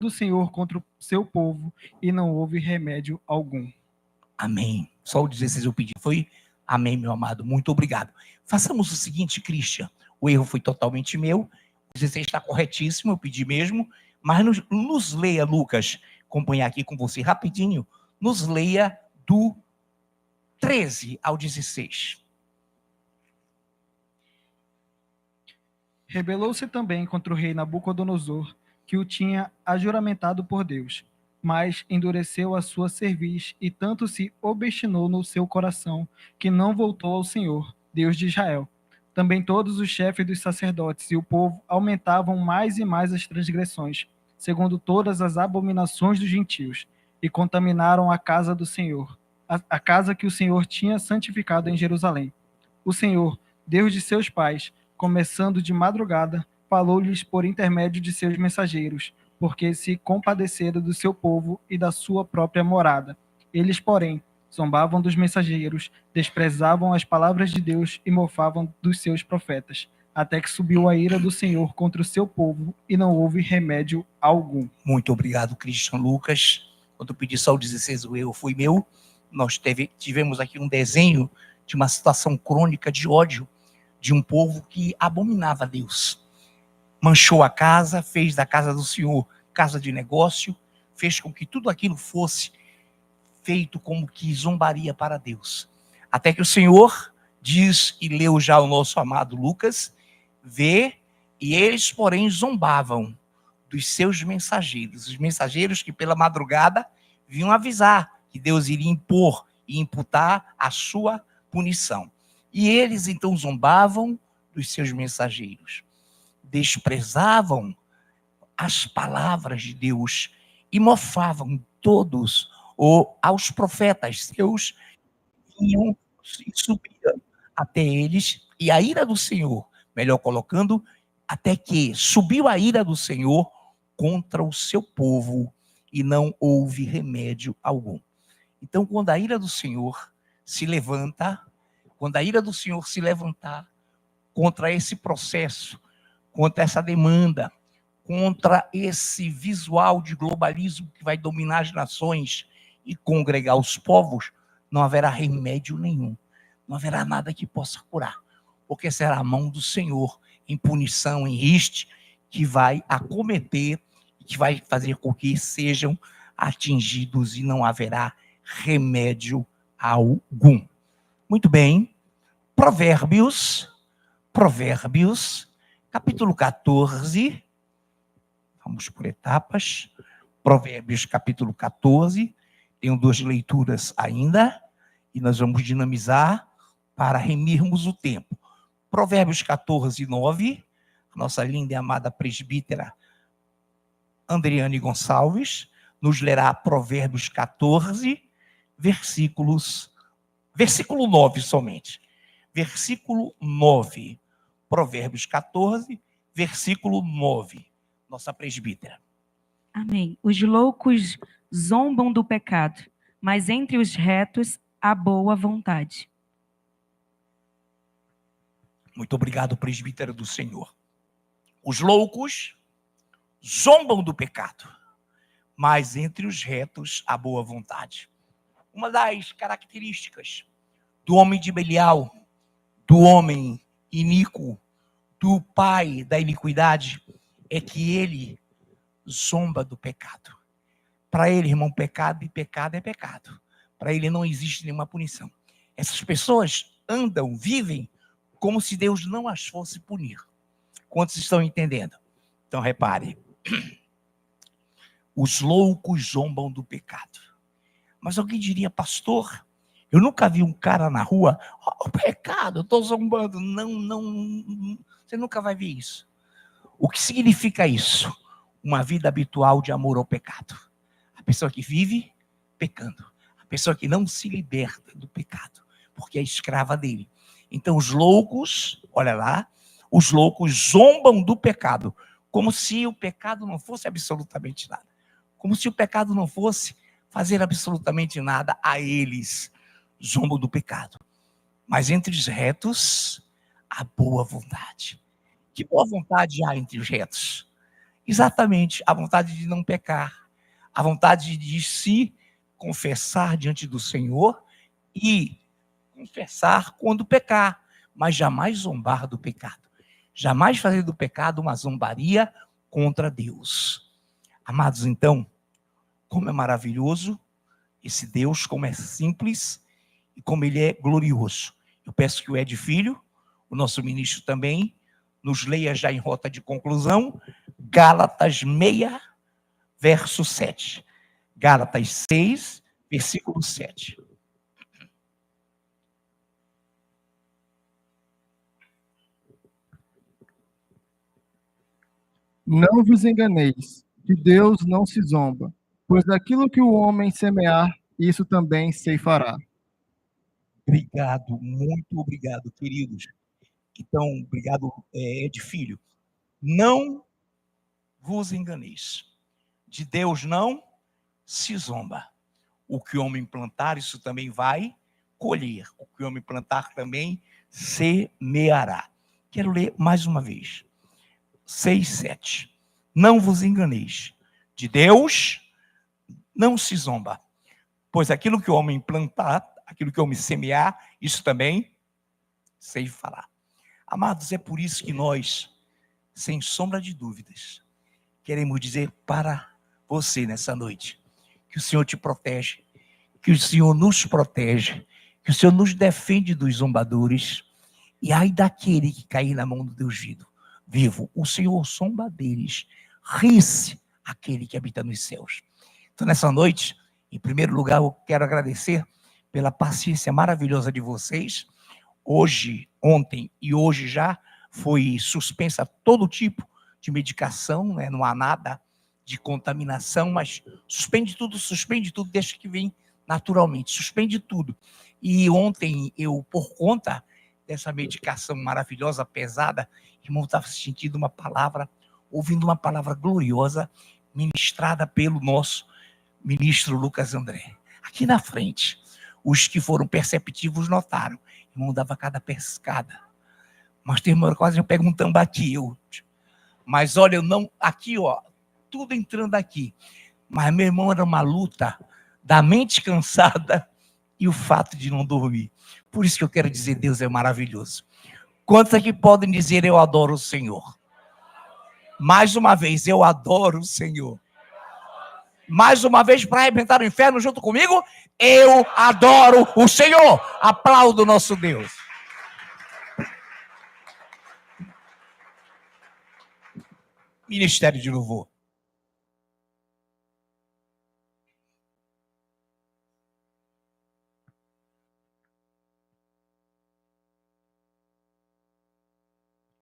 do Senhor contra o seu povo, e não houve remédio algum. Amém. Só o 16 eu pedi. Foi amém, meu amado. Muito obrigado. Façamos o seguinte, Christian. O erro foi totalmente meu. O 16 está corretíssimo, eu pedi mesmo. Mas nos leia, Lucas, acompanhar aqui com você rapidinho. Nos leia do 13 ao 16. Rebelou-se também contra o rei Nabucodonosor, que o tinha ajuramentado por Deus, mas endureceu a sua cerviz e tanto se obstinou no seu coração, que não voltou ao Senhor, Deus de Israel. Também todos os chefes dos sacerdotes e o povo aumentavam mais e mais as transgressões, segundo todas as abominações dos gentios, e contaminaram a casa do Senhor, a casa que o Senhor tinha santificado em Jerusalém. O Senhor, Deus de seus pais, começando de madrugada, falou-lhes por intermédio de seus mensageiros, porque se compadeceram do seu povo e da sua própria morada. Eles, porém, zombavam dos mensageiros, desprezavam as palavras de Deus e mofavam dos seus profetas, até que subiu a ira do Senhor contra o seu povo e não houve remédio algum. Muito obrigado, Christian Lucas. Quando eu pedi só o 16, o erro foi meu. Nós tivemos aqui um desenho de uma situação crônica de ódio de um povo que abominava a Deus. Manchou a casa, fez da casa do Senhor casa de negócio, fez com que tudo aquilo fosse feito como que zombaria para Deus. Até que o Senhor diz, e leu já o nosso amado Lucas, vê, e eles, porém, zombavam dos seus mensageiros, os mensageiros que pela madrugada vinham avisar que Deus iria impor e imputar a sua punição. E eles então zombavam dos seus mensageiros, desprezavam as palavras de Deus e mofavam todos aos profetas seus, vinham e subiam até eles, e a ira do Senhor, melhor colocando, até que subiu a ira do Senhor contra o seu povo, e não houve remédio algum. Então, quando a ira do Senhor se levanta, quando a ira do Senhor se levantar contra esse processo, contra essa demanda, contra esse visual de globalismo que vai dominar as nações e congregar os povos, não haverá remédio nenhum. Não haverá nada que possa curar, porque será a mão do Senhor em punição, em riste, que vai acometer, que vai fazer com que sejam atingidos e não haverá remédio algum. Muito bem. Provérbios, capítulo 14. Vamos por etapas. Provérbios, capítulo 14. Tenho 2 leituras ainda, e nós vamos dinamizar para remirmos o tempo. Provérbios 14, 9. Nossa linda e amada presbítera Andriane Gonçalves nos lerá Provérbios 14, versículo 9 somente. Versículo 9. Provérbios 14, versículo 9. Nossa presbítera. Amém. Os loucos zombam do pecado, mas entre os retos há boa vontade. Muito obrigado, presbítero do Senhor. Os loucos zombam do pecado, mas entre os retos há boa vontade. Uma das características do homem de Belial, do homem iníquo, do pai da iniquidade, é que ele zomba do pecado. Para ele, irmão, pecado e pecado é pecado. Para ele não existe nenhuma punição. Essas pessoas andam, vivem como se Deus não as fosse punir. Quantos estão entendendo? Então repare. Os loucos zombam do pecado. Mas alguém diria, pastor, eu nunca vi um cara na rua, o pecado, eu estou zombando. Não, você nunca vai ver isso. O que significa isso? Uma vida habitual de amor ao pecado. A pessoa que vive pecando. A pessoa que não se liberta do pecado, porque é escrava dele. Então os loucos, olha lá, os loucos zombam do pecado, como se o pecado não fosse absolutamente nada. Como se o pecado não fosse fazer absolutamente nada a eles. Zombam do pecado. Mas entre os retos, há boa vontade. Que boa vontade há entre os retos? Exatamente, a vontade de não pecar, a vontade de se confessar diante do Senhor e confessar quando pecar, mas jamais zombar do pecado. Jamais fazer do pecado uma zombaria contra Deus. Amados, então, como é maravilhoso esse Deus, como é simples e como ele é glorioso. Eu peço que o Ed Filho, o nosso ministro também, nos leia já em rota de conclusão, Gálatas 6, verso 7. Gálatas 6, versículo 7. Não vos enganeis, que Deus não se zomba, pois aquilo que o homem semear, isso também ceifará. Obrigado, muito obrigado, queridos. Então, obrigado, Ed Filho. Não vos enganeis. De Deus não se zomba. O que o homem plantar, isso também vai colher. O que o homem plantar também semeará. Quero ler mais uma vez. 6, 7. Não vos enganeis. De Deus não se zomba. Pois aquilo que o homem plantar, aquilo que o homem semear, isso também ceifará. Amados, é por isso que nós, sem sombra de dúvidas, queremos dizer para você nessa noite, que o Senhor te protege, que o Senhor nos protege, que o Senhor nos defende dos zombadores, e ai daquele que cair na mão do Deus vivo, o Senhor zomba deles, ri-se aquele que habita nos céus. Então, nessa noite, em primeiro lugar, eu quero agradecer pela paciência maravilhosa de vocês. Hoje, ontem e hoje já foi suspensa todo tipo de medicação, né? Não há nada de contaminação, mas suspende tudo, deixa que vem naturalmente, suspende tudo. E ontem eu, por conta dessa medicação maravilhosa, pesada, irmão, estava sentindo uma palavra, ouvindo uma palavra gloriosa, ministrada pelo nosso ministro Lucas André. Aqui na frente, os que foram perceptivos notaram. O irmão dava cada pescada. Mas tem uma hora quase eu pego um tambaqui. Mas olha, eu não. Aqui, ó, tudo entrando aqui. Mas, meu irmão, era uma luta da mente cansada e o fato de não dormir. Por isso que eu quero dizer, Deus é maravilhoso. Quantos aqui podem dizer, eu adoro o Senhor? Mais uma vez, eu adoro o Senhor. Mais uma vez, para arrebentar o inferno junto comigo, eu adoro o Senhor. Aplaudo o nosso Deus. Ministério de louvor.